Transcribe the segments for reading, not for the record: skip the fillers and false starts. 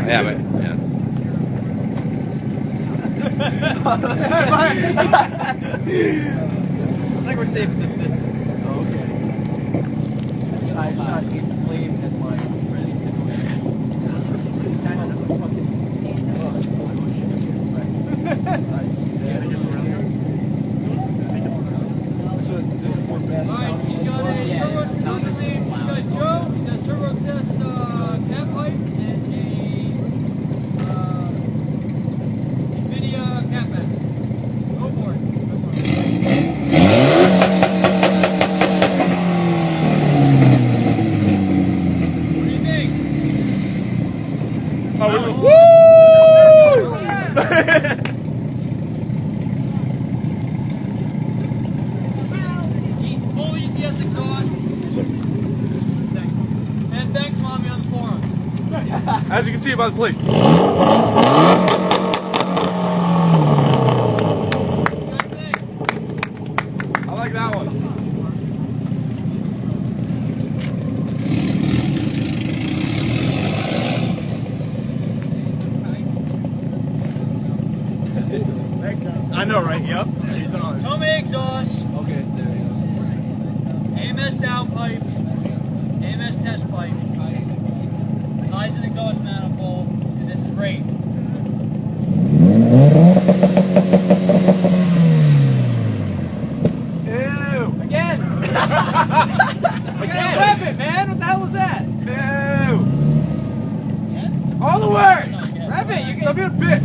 Yeah, but yeah. I think we're safe at this distance. Oh, okay. I shot his flame at my friend. Kind of doesn't fucking. So this is for best. Alright, he's got a turbo, he's got Joe, he's got a turbo access tap pipe and a NVIDIA cap back. Go for it. What do you think? Woo! Full ETS exhaust. And thanks, Mommy, on the forums. As you can see by the plate. What do you guys think? I like that one. I know, right? Yep. Tomei exhaust, Okay, there we go. AMS downpipe, AMS test pipe, eyes and exhaust manifold, and this is great. Ew. Again! Again! Rev it, man! What the hell was that? Ew. Again? All the way. No, again. Rev it, you Don't can. be a bitch.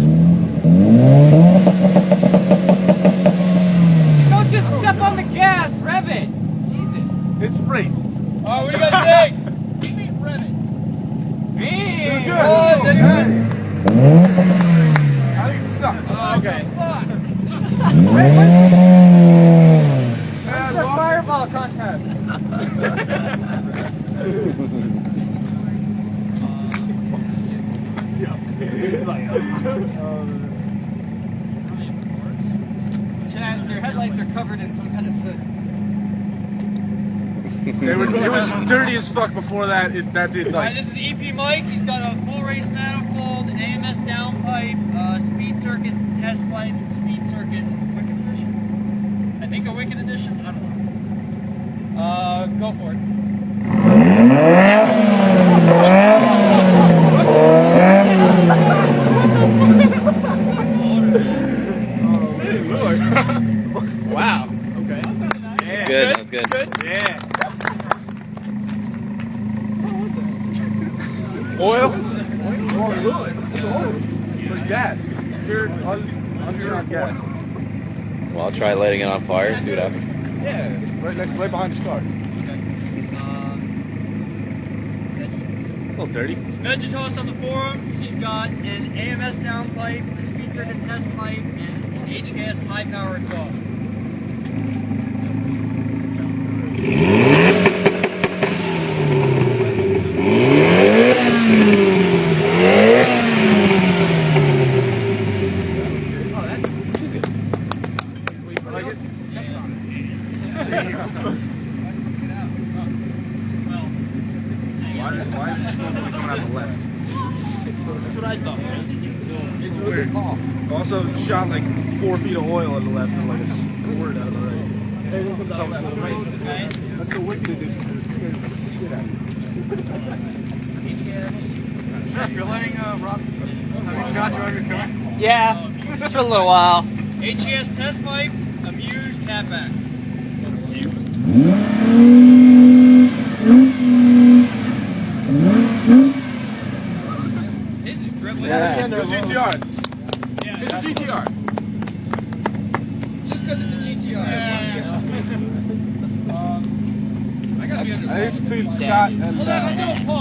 Don't just step on the gas, rev it! Jesus. It's free. Alright, what do you guys think? What do you mean, rev it? Me! It was good. Oh, Yeah. then I think it sucks. Oh, okay. fuck! It's a fireball contest. Chance, your headlights are covered in some kind of soot. It was dirty as fuck before that. That did Alright, like. this is EP Mike. He's got a full race manifold, an AMS downpipe, speed circuit test pipe, and speed circuit. Is it Wicked Edition? I think a Wicked Edition? I don't know. Go for it. Wow. Okay. That's good. That's good. Yeah. Oil? Like gas. You're on gas. Well, I'll try lighting it on fire. See what happens. Yeah. Right behind his car. A little dirty. Vegetos on the forums. He's got an AMS downpipe, a speed circuit test pipe, and an HKS high power exhaust. Why is this smoke only coming out the left? That's what I thought. It's weird. Also shot like 4 feet of oil on the left and like a squirt out of the right. Some sort of rain. That's the Wicked Edition. It scares the shit out of you. Sure, if you're letting Rob have you Scott drive your car? Yeah, just for a little while. HES test pipe, Amuse catback. This is dribbling. Yeah. It's a GTR. Yeah, It's a GTR. Just because it's a GTR. I gotta be under. I think it's between Scott and Hold on, let's do a pause.